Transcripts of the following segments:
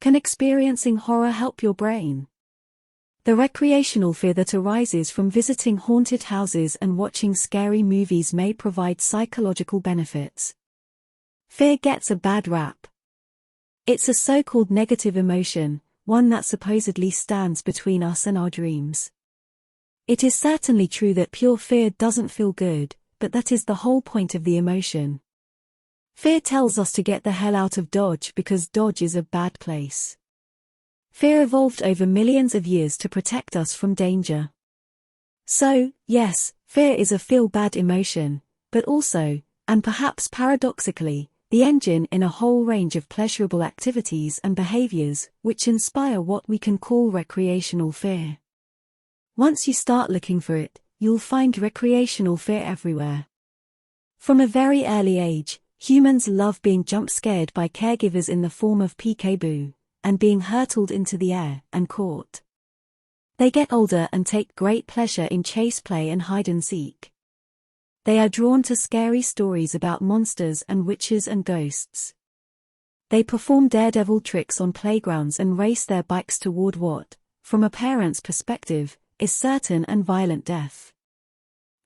Can experiencing horror help your brain? The recreational fear that arises from visiting haunted houses and watching scary movies may provide psychological benefits. Fear gets a bad rap. It's a so-called negative emotion, one that supposedly stands between us and our dreams. It is certainly true that pure fear doesn't feel good, but that is the whole point of the emotion. Fear tells us to get the hell out of Dodge because Dodge is a bad place. Fear evolved over millions of years to protect us from danger. So, yes, fear is a feel-bad emotion, but also, and perhaps paradoxically, the engine in a whole range of pleasurable activities and behaviors which inspire what we can call recreational fear. Once you start looking for it, you'll find recreational fear everywhere. From a very early age, humans love being jump-scared by caregivers in the form of peekaboo, and being hurtled into the air and caught. They get older and take great pleasure in chase play and hide-and-seek. They are drawn to scary stories about monsters and witches and ghosts. They perform daredevil tricks on playgrounds and race their bikes toward what, from a parent's perspective, is certain and violent death.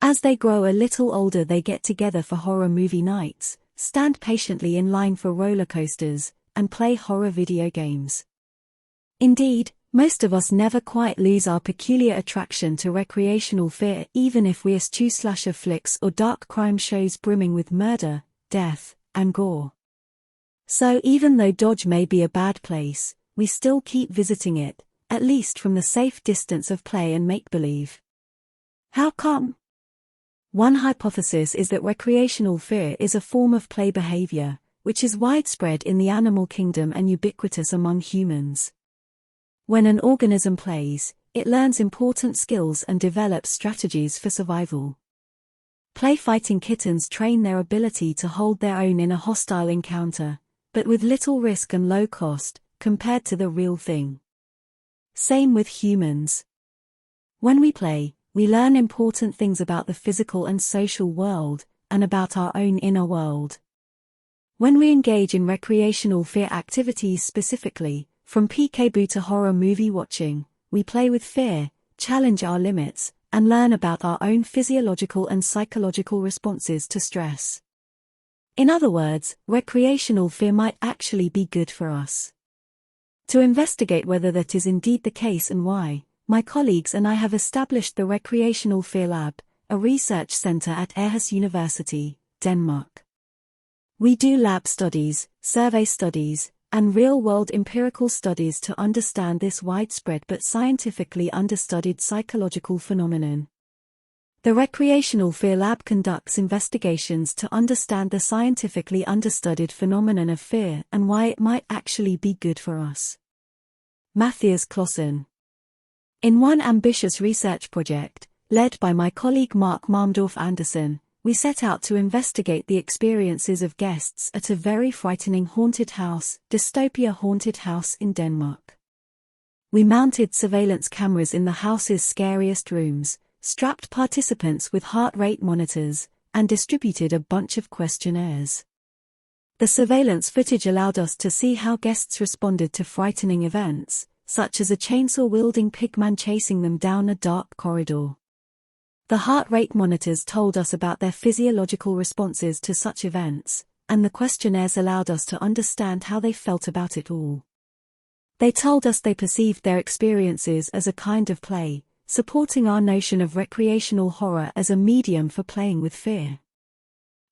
As they grow a little older, they get together for horror movie nights, stand patiently in line for roller coasters, and play horror video games. Indeed, most of us never quite lose our peculiar attraction to recreational fear even if we eschew slasher flicks or dark crime shows brimming with murder, death, and gore. So even though Dodge may be a bad place, we still keep visiting it, at least from the safe distance of play and make-believe. How come? One hypothesis is that recreational fear is a form of play behavior, which is widespread in the animal kingdom and ubiquitous among humans. When an organism plays, it learns important skills and develops strategies for survival. Play-fighting kittens train their ability to hold their own in a hostile encounter, but with little risk and low cost, compared to the real thing. Same with humans. When we play, we learn important things about the physical and social world, and about our own inner world. When we engage in recreational fear activities specifically, from peekaboo to horror movie watching, we play with fear, challenge our limits, and learn about our own physiological and psychological responses to stress. In other words, recreational fear might actually be good for us. To investigate whether that is indeed the case and why, my colleagues and I have established the Recreational Fear Lab, a research center at Aarhus University, Denmark. We do lab studies, survey studies, and real-world empirical studies to understand this widespread but scientifically understudied psychological phenomenon. The Recreational Fear Lab conducts investigations to understand the scientifically understudied phenomenon of fear and why it might actually be good for us. Matthias Klossen. In one ambitious research project, led by my colleague Mark Marmdorf Andersen, we set out to investigate the experiences of guests at a very frightening haunted house, Dystopia Haunted House in Denmark. We mounted surveillance cameras in the house's scariest rooms, strapped participants with heart rate monitors, and distributed a bunch of questionnaires. The surveillance footage allowed us to see how guests responded to frightening events, such as a chainsaw-wielding pigman chasing them down a dark corridor. The heart rate monitors told us about their physiological responses to such events, and the questionnaires allowed us to understand how they felt about it all. They told us they perceived their experiences as a kind of play, supporting our notion of recreational horror as a medium for playing with fear.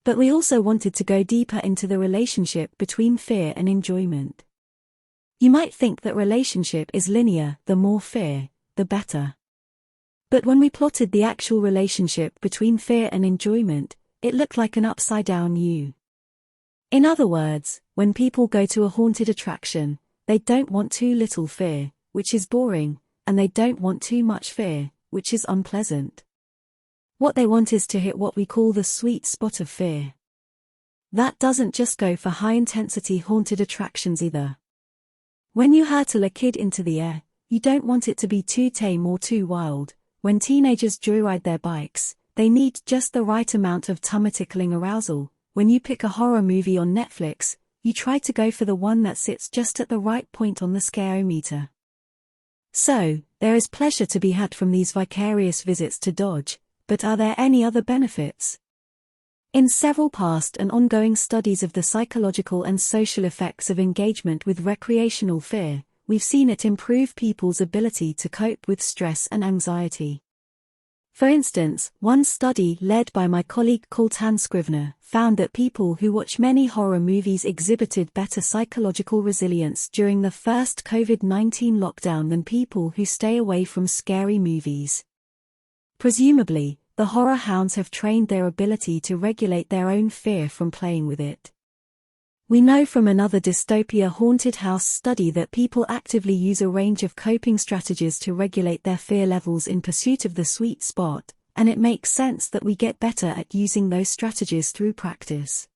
But we also wanted to go deeper into the relationship between fear and enjoyment. You might think that relationship is linear, the more fear, the better. But when we plotted the actual relationship between fear and enjoyment, it looked like an upside-down U. In other words, when people go to a haunted attraction, they don't want too little fear, which is boring, and they don't want too much fear, which is unpleasant. What they want is to hit what we call the sweet spot of fear. That doesn't just go for high-intensity haunted attractions either. When you hurtle a kid into the air, you don't want it to be too tame or too wild. When teenagers joyride their bikes, they need just the right amount of tummy-tickling arousal. When you pick a horror movie on Netflix, you try to go for the one that sits just at the right point on the scareometer. So, there is pleasure to be had from these vicarious visits to Dodge, but are there any other benefits? In several past and ongoing studies of the psychological and social effects of engagement with recreational fear, we've seen it improve people's ability to cope with stress and anxiety. For instance, one study led by my colleague Coltan Scrivener found that people who watch many horror movies exhibited better psychological resilience during the first COVID-19 lockdown than people who stay away from scary movies. Presumably, the horror hounds have trained their ability to regulate their own fear from playing with it. We know from another dystopia haunted house study that people actively use a range of coping strategies to regulate their fear levels in pursuit of the sweet spot, and it makes sense that we get better at using those strategies through practice.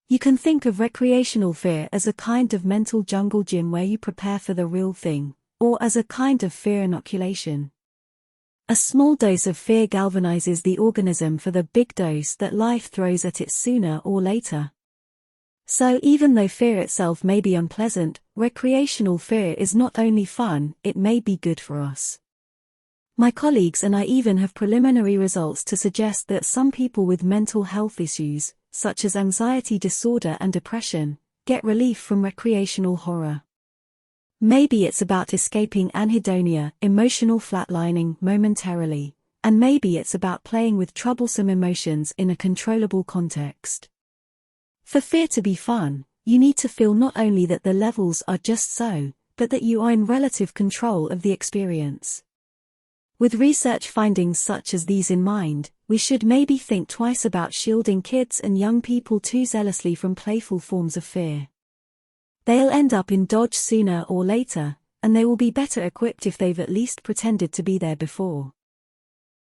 You can think of recreational fear as a kind of mental jungle gym where you prepare for the real thing, or as a kind of fear inoculation. A small dose of fear galvanizes the organism for the big dose that life throws at it sooner or later. So even though fear itself may be unpleasant, recreational fear is not only fun, it may be good for us. My colleagues and I even have preliminary results to suggest that some people with mental health issues, such as anxiety disorder and depression, get relief from recreational horror. Maybe it's about escaping anhedonia, emotional flatlining momentarily, and maybe it's about playing with troublesome emotions in a controllable context. For fear to be fun, you need to feel not only that the levels are just so, but that you are in relative control of the experience. With research findings such as these in mind, we should maybe think twice about shielding kids and young people too zealously from playful forms of fear. They'll end up in Dodge sooner or later, and they will be better equipped if they've at least pretended to be there before.